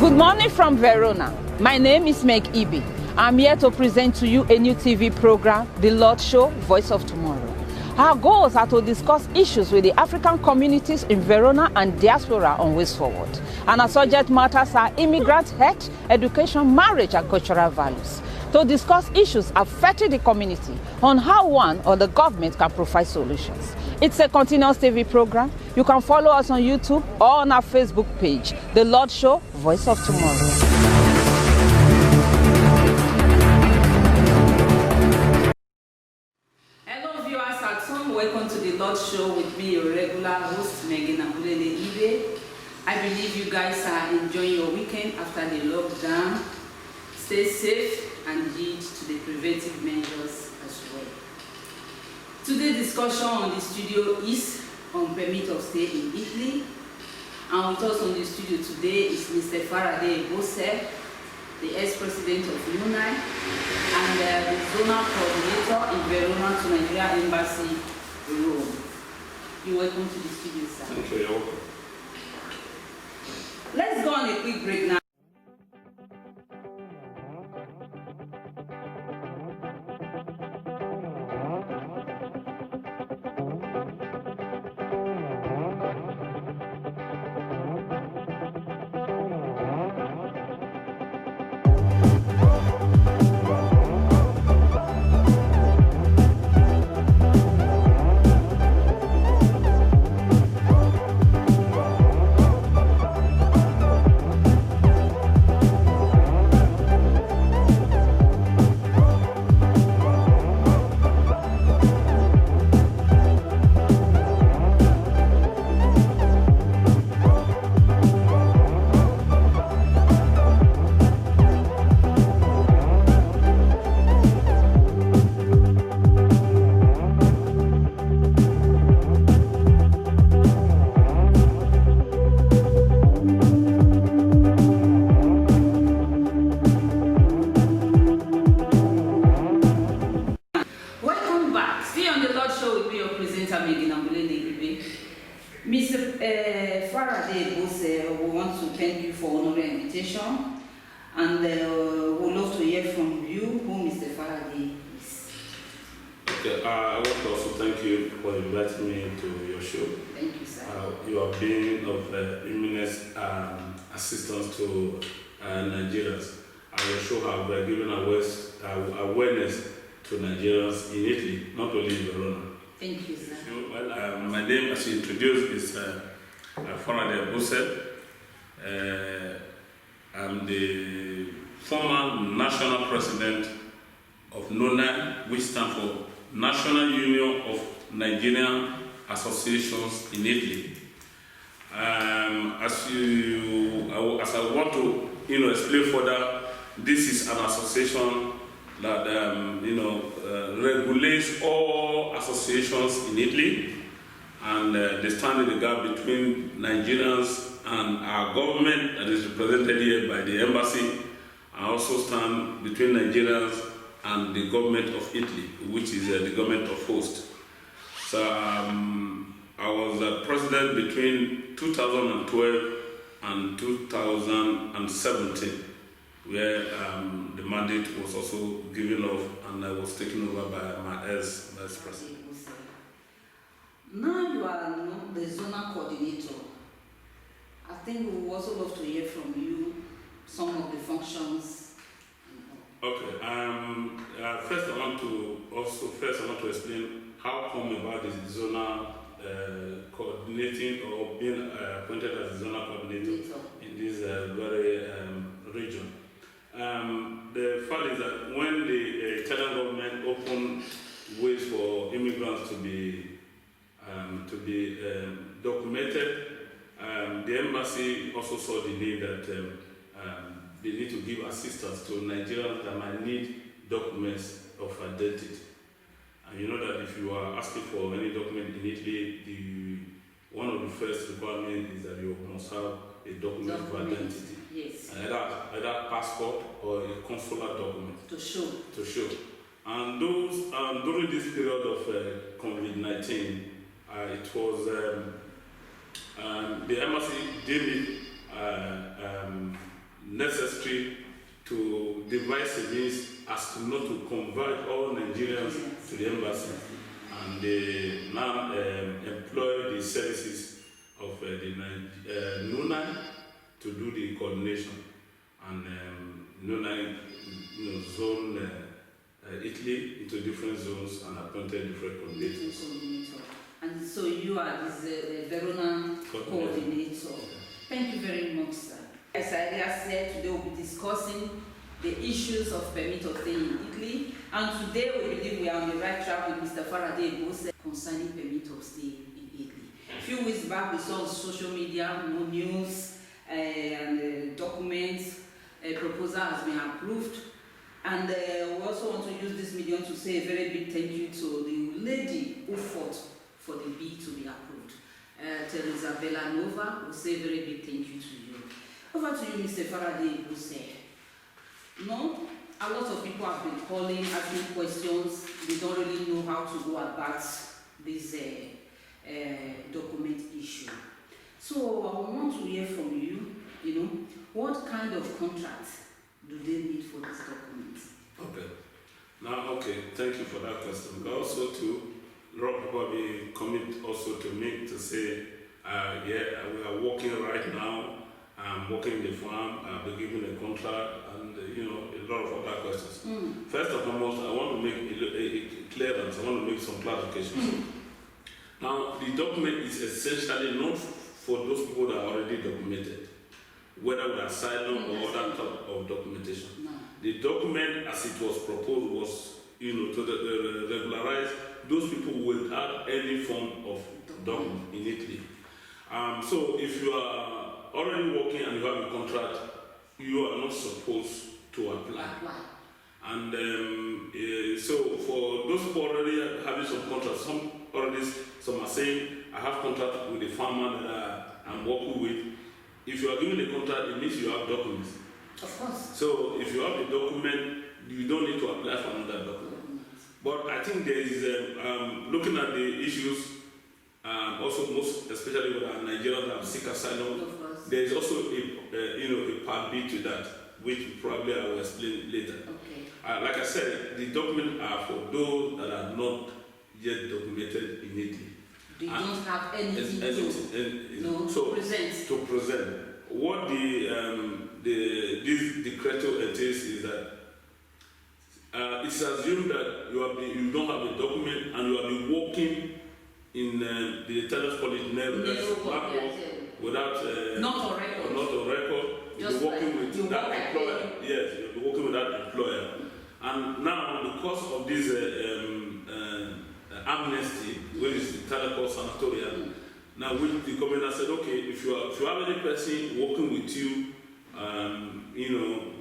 Good morning from Verona. My name is Meg Ibi. I'm here to present to you a new TV program, The Lord Show, Voice of Tomorrow. Our goals are to discuss issues with the African communities in Verona and diaspora on ways forward. And our subject matters are immigrant health, education, marriage, and cultural values. To discuss issues affecting the community on how one or the government can provide solutions. It's a continuous TV program. You can follow us on YouTube or on our Facebook page, The Lord Show, Voice of Tomorrow. Hello viewers at home, welcome to The Lord Show with me, your regular host, Megan Ambulele Ibe. I believe you guys are enjoying your weekend after the lockdown. Stay safe and heed to the preventive measures as well. Today's discussion on the studio is on permit of stay in Italy. And with us on the studio today is Mr. Faraday Bose, the ex-president of UNAI, and the zonal coordinator in Verona to Nigeria Embassy, Rome. You're welcome to the studio, sir. Thank you, you're welcome. Let's go on a quick break now. Mr. Faraday Bose, we want to thank you for honoring the invitation, and we'd love to hear from you who Mr. Faraday is. Okay, I want to also thank you for inviting me to your show. Thank you, sir. You have been of immense assistance to Nigerians, and your show have given awareness to Nigerians in Italy, not only in Verona. Thank you, sir. Well, my name, as you introduced, is Faraday Bose. I'm the former national president of NONAI, which stands for National Union of Nigerian Associations in Italy. As I want to explain further, this is an association that regulates all associations in Italy, and they stand in the gap between Nigerians and our government that is represented here by the embassy, and also stand between Nigerians and the government of Italy, which is the government of host. So I was president between 2012 and 2017. where the mandate was also given off, and I was taken over by my ex-vice president. Now you are the zonal coordinator. I think we would also love to hear from you some of the functions. Okay. First I want to explain how come about this zonal coordinating or being appointed as a zonal coordinator in this very region. The fact is that when the Italian government opened ways for immigrants to be documented, the embassy also saw the need that they need to give assistance to Nigerians that might need documents of identity. And you know that if you are asking for any document in Italy, one of the first requirements is that you must have a document of identity. Yes. Either passport or a consular document. To show. And those during this period of COVID-19, it was the embassy did it necessary to devise a means as to not to convert all Nigerians to the embassy, and they now employ the services of the NUNAI to do the coordination, and NUNAI zone Italy into different zones and appointed different coordinators. And so you are this Verona coordinator. Thank you very much, sir. As I said, today we'll be discussing the issues of permit of stay in Italy, and today we believe we are on the right track with Mr. Faraday Bose concerning permit of stay in Italy. A few weeks back we saw on social media, news and documents, a proposal has been approved, and we also want to use this medium to say a very big thank you to the lady who fought for the bill to be approved. Teresa Bellanova, will say a very big thank you to you. Over to you, Mr. Faraday Bose. No, a lot of people have been calling, asking questions. They don't really know how to go about this document issue. So I want to hear from you, what kind of contract do they need for this document? Okay, thank you for that question. Also to a lot of people will commit also to me to say, we are working right now. I'm working in the farm, I'll be given a contract, and a lot of other questions. First and foremost, I want to make a clearance, I want to make some clarifications. Now, the document is essentially not for those people that are already documented, whether with asylum or other type of documentation. No. The document, as it was proposed, was to regularize those people without any form of document in Italy. So if you are already working and you have a contract, you are not supposed to apply. And so for those people already having some contracts, some are saying, I have contract with the farmer that I'm working with. If you are given a contract, it means you have documents. Of course. So if you have a document, you don't need to apply for another document. But I think there is, looking at the issues, also most especially with our Nigerians that seek asylum, there is also a part B to that, which probably I will explain later. Okay. Like I said, the documents are for those that are not yet documented in Italy. They don't have anything to present. To present. What this decreto entails is that it's assumed that you don't have a document and you have been working in the tenants college without not on record. Not on record. You'll be working with that employer. Yes, you'll be working with that employer. And now, because of this amnesty, which is the Telecom Sanatoria, now which the government has said, okay, if you have any person working with you,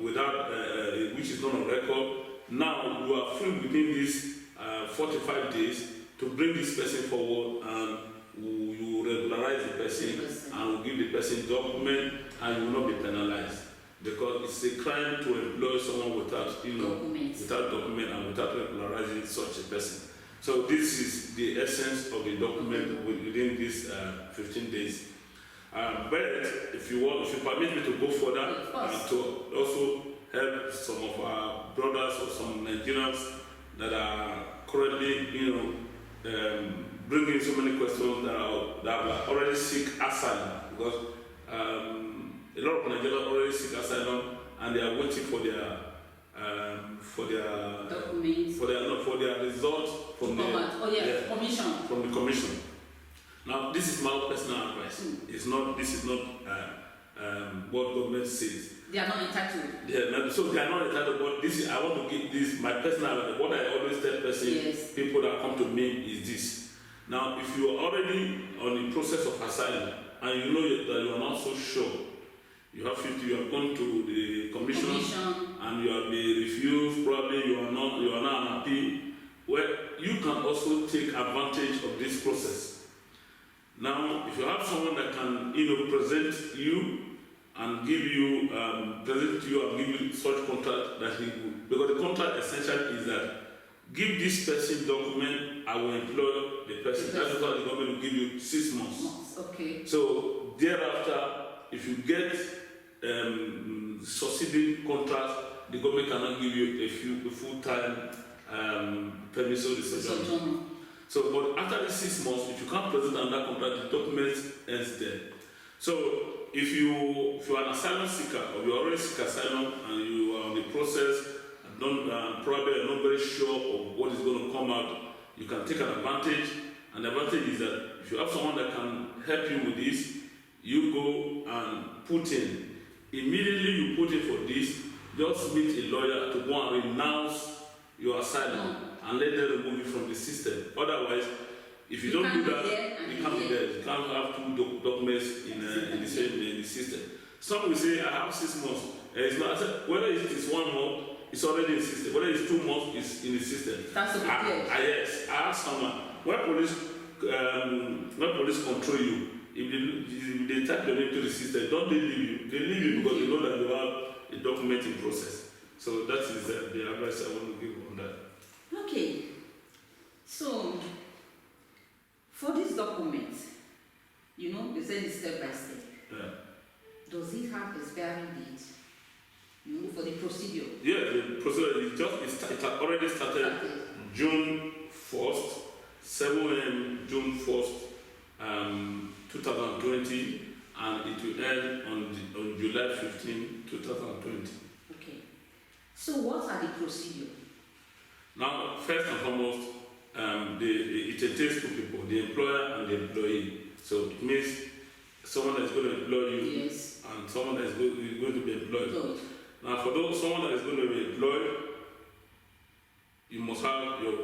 without which is not on record, now you are free within these 45 days to bring this person forward, and you regularize the person and will give the person document, and you will not be penalized, because it's a crime to employ someone without document and without regularizing such a person. So this is the essence of the document within these 15 days. But if you permit me to go further and to also help some of our brothers or some Nigerians that are currently, bringing so many questions that have already seek asylum, because a lot of Nigerians already seek asylum and they are waiting for their documents, for their results from the commission. Now, this is my personal advice. This is not what government says. They are not entitled. So they are not entitled. But I want to give this my personal. What I always tell people that come to me is this. Now, if you are already on the process of asylum and you know that you are not so sure, you have gone to the commission and you have been refused. Probably you are not happy. Well, you can also take advantage of this process. Now, if you have someone that can, present you and give you, and give you such contract that because the contract essentially is that give this person document, I will employ the person. That's why the government will give you 6 months. Okay. So thereafter, if you get succeeding contract, the government cannot give you a full-time permission to sojourn. So, but after the 6 months, if you can't present another contract, the document ends there. So, if you are an asylum seeker or you already seek asylum and you are on the process, probably are not very sure of what is going to come out, you can take an advantage. And the advantage is that if you have someone that can help you with this, you go and put in. Immediately you put in for this, just meet a lawyer to go and renounce your asylum and let them remove you from the system. Otherwise, if you don't do that, you can't be there. You can't have 2 documents in the system. Some will say, I have 6 months. It's not, whether it's 1 month, it's already in the system. Whether it's 2 months, it's in the system. That's a big deal. Yes, I asked someone, when police control you, if they type your name to the system, don't they leave you? They leave you because they know that you have a documenting process. So that is the advice I want to give on that. Okay. So, for this document, you know, they say it's step by step. Yeah. Does it have expiring date? You know, for the procedure? Yeah, the procedure is it had already started June 1st, 7 a.m. June 1st, 2020, and it will end on July 15, 2020. Okay. So what are the procedures? Now, first and foremost, it entails 2 people, the employer and the employee. So it means someone that is going to employ you, yes, and someone that is going to be employed. Good. Now, for someone that is going to be employed, you must have your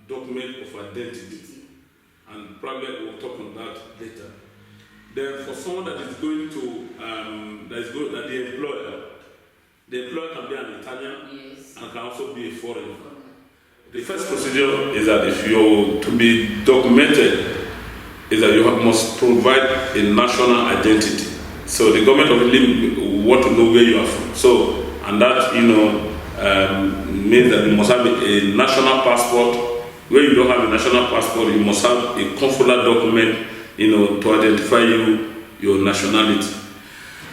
document of identity, and probably we'll talk on that later. Then, for someone that is going to the employer can be an Italian, yes, and can also be a foreigner. The first procedure is that if you're to be documented, is that you must provide a national identity. So the government of Italy want to know where you are from. So, and that means that you must have a national passport. Where you don't have a national passport, you must have a consular document, to identify your nationality.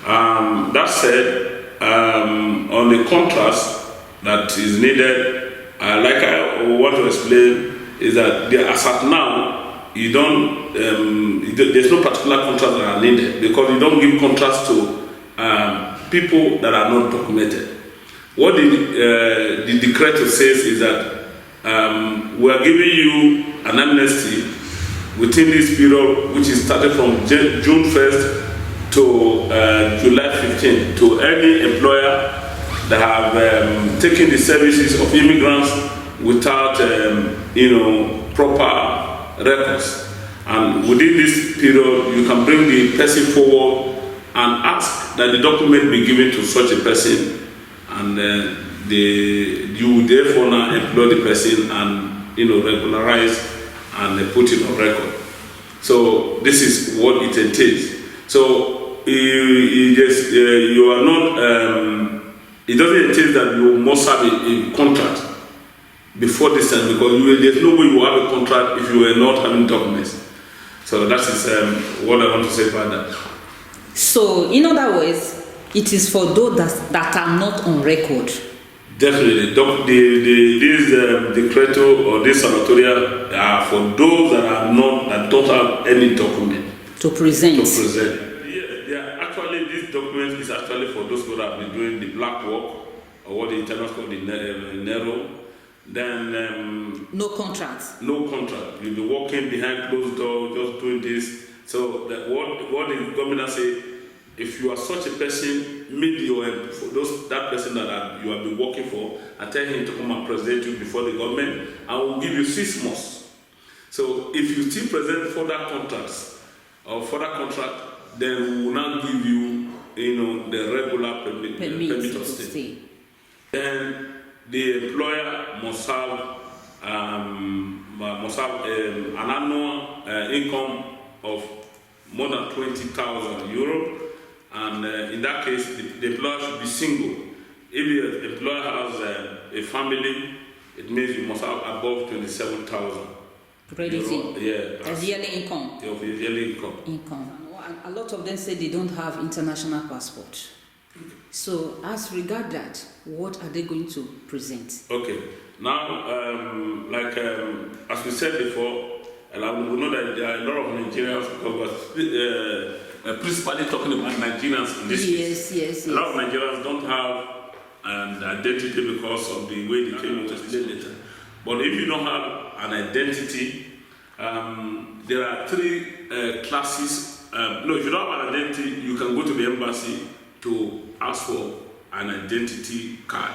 That said, on the contrast that is needed, like I want to explain, is that as at now, you don't. There's no particular contracts that are needed because you don't give contracts to people that are not documented. What the decree says is that we are giving you an amnesty within this period, which is started from June 1st to July 15th, to any employer that have taken the services of immigrants without, proper records. And within this period, you can bring the person forward and ask that the document be given to such a person, and you therefore now employ the person and regularize and put it on record. So this is what it entails. So you are not. It doesn't entail that you must have a contract before this time, because there's no way you will have a contract if you were not having documents. So that is what I want to say about that. So, in other words, it is for those that are not on record. Definitely, this decreto or this sanatoria are for those that don't have any document to present. Yeah, actually, this document is actually for those who have been doing the black work, or what the internationals call the Nero. Then no contract. No contract. You'll be working behind closed doors, just doing this. So what the government say, if you are such a person, meet that person that you have been working for, and tell him to come and present you before the government, and we'll give you 6 months. So if you still present further contracts or further contract, then we will not give you, the regular permit of stay. Then the employer must have an annual income of more than 20,000 euro, and in that case, the employer should be single. If the employer has a family, it means you must have above 27,000. Yeah, as yearly income. Yearly income. A lot of them say they don't have international passport. So, as regard that, what are they going to present? Okay. Now, as we said before, and we know that there are a lot of Nigerians, because we're principally talking about Nigerians in this case. Yes. A lot of Nigerians don't have an identity because of the way they came into the later. But if you don't have an identity, there are three classes. No, if you don't have an identity, you can go to the embassy to ask for an identity card,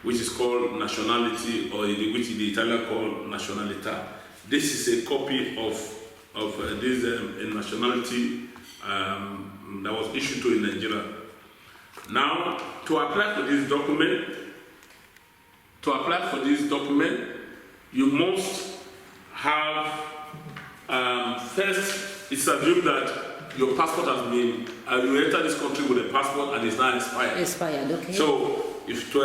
which is called nationality, or which the Italian call nationalità. This is a copy of this nationality that was issued to in Nigeria. Now, to apply for this document, you must have first. It's assumed that your passport has been. You enter this country with a passport and it's now expired. Expired, okay. So, if to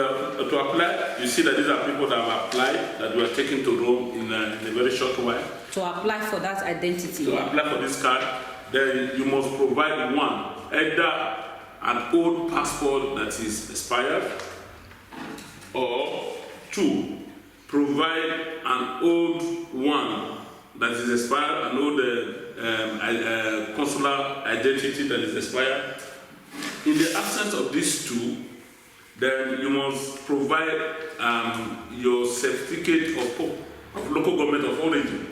apply, you see that these are people that have applied, that were taken to Rome in a very short while. To apply for that identity. To apply for this card, then you must provide one, either an old passport that is expired, or two, provide an old one that is expired, an old consular identity that is expired. In the absence of these two, then you must provide your certificate of local government of origin.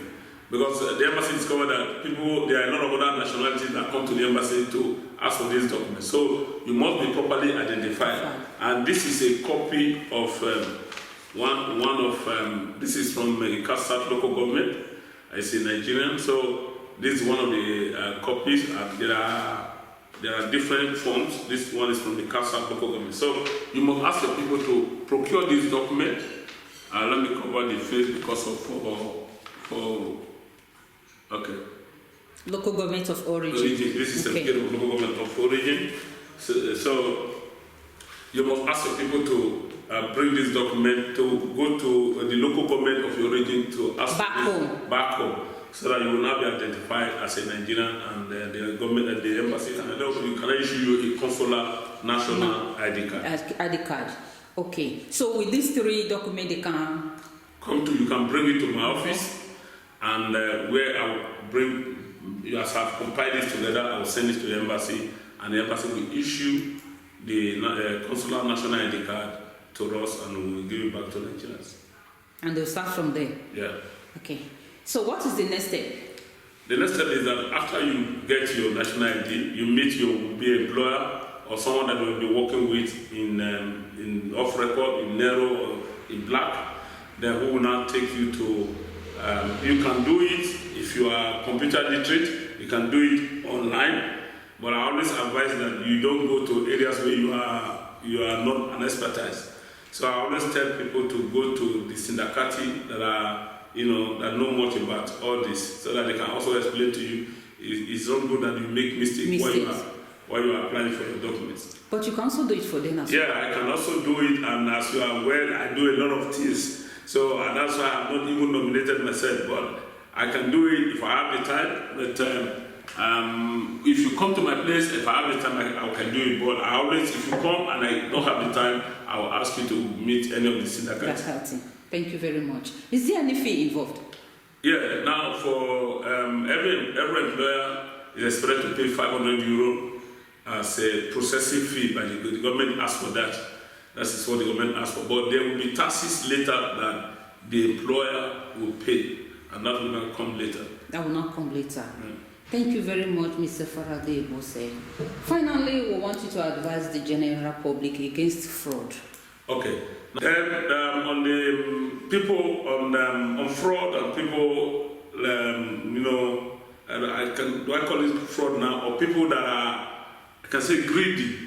Because the embassy discovered that there are a lot of other nationalities that come to the embassy to ask for these documents. So you must be properly identified. And this is a copy of this is from Kasat local government. It's in Nigerian. So this is one of the copies. And there are different forms. This one is from the Kasat local government. So you must ask the people to procure this document. Let me cover the face because of okay. Local government of origin. This is certificate of local government of origin. So you must ask the people to bring this document to go to the local government of your origin to ask back home, so that you will not be identified as a Nigerian, and the government at the embassy can issue you a consular national ID card. ID card. Okay. So with these three documents, they can come to. You can bring it to my office. And where I will bring, as I've compiled this together, I will send it to the embassy, and the embassy will issue the consular national ID card to us, and we will give it back to Nigerians. And they'll start from there? Yeah. Okay. So what is the next step? The next step is that after you get your national ID, you meet your employer or someone that will be working with in off record, in narrow, or in black, then who will now take you to. You can do it if you are computer literate. You can do it online, but I always advise that you don't go to areas where you are not an expertise. So I always tell people to go to the syndicati that know much about all this, so that they can also explain to you. It's not good that you make mistakes while you are applying for your documents. But you can also do it for them as well. Yeah, I can also do it, and as you are aware, I do a lot of things. So that's why I'm not even nominated myself, but I can do it if I have the time. But if you come to my place, if I have the time, I can do it. But I always, if you come and I don't have the time, I will ask you to meet any of the syndicats. Thank you very much. Is there any fee involved? Yeah. Now, for every employer is expected to pay €500 as a processing fee, but the government asks for that. That is what the government asks for. But there will be taxes later that the employer will pay, and that will not come later. That will not come later. Thank you very much, Mr. Faraday Bose. Finally, we want you to advise the general public against fraud. Okay. Then on the people on fraud and people, do I call it fraud now, or people that are, I can say, greedy.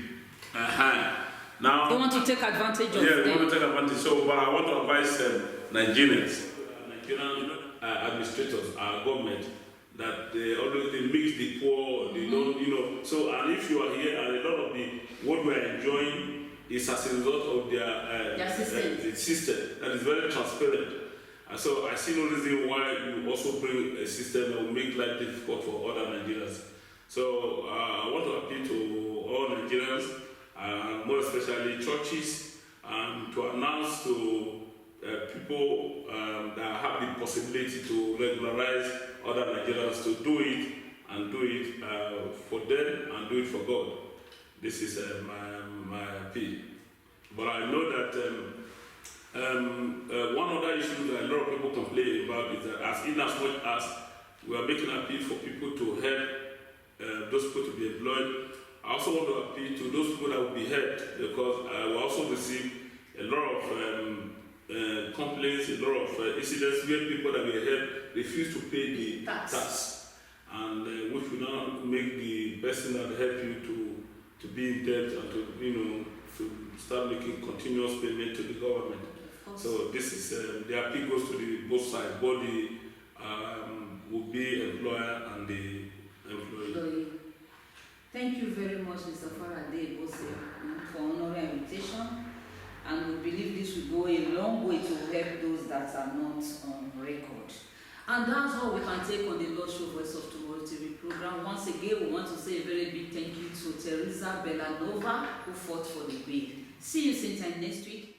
Now, they want to take advantage of them. Yeah, they want to take advantage. So, but I want to advise Nigerians, Nigerian administrators, our government, that they mix the poor, they don't, So, and if you are here, and a lot of what we are enjoying is as a result of their system that is very transparent. And so, I see no reason why you also bring a system that will make life difficult for other Nigerians. So, I want to appeal to all Nigerians, more especially churches, to announce to people that have the possibility to regularize other Nigerians to do it, and do it for them and do it for God. This is my appeal. But I know that one other issue that a lot of people complain about is that as much as we are making an appeal for people to help those people to be employed, I also want to appeal to those people that will be helped, because I will also receive a lot of complaints, a lot of incidents where people that will help refuse to pay the tax, and which will now make the person that help you to be in debt and to start making continuous payment to the government. So this is the appeal goes to both sides, both the will be employer and the employee. Thank you very much, Mr. Faraday Bose, for honoring our invitation, and we believe this will go a long way to help those that are not on record. And that's all we can take on the Lord Show Voice of Tomorrow TV program. Once again, we want to say a very big thank you to Teresa Bellanova, who fought for the bail. See you same time next week.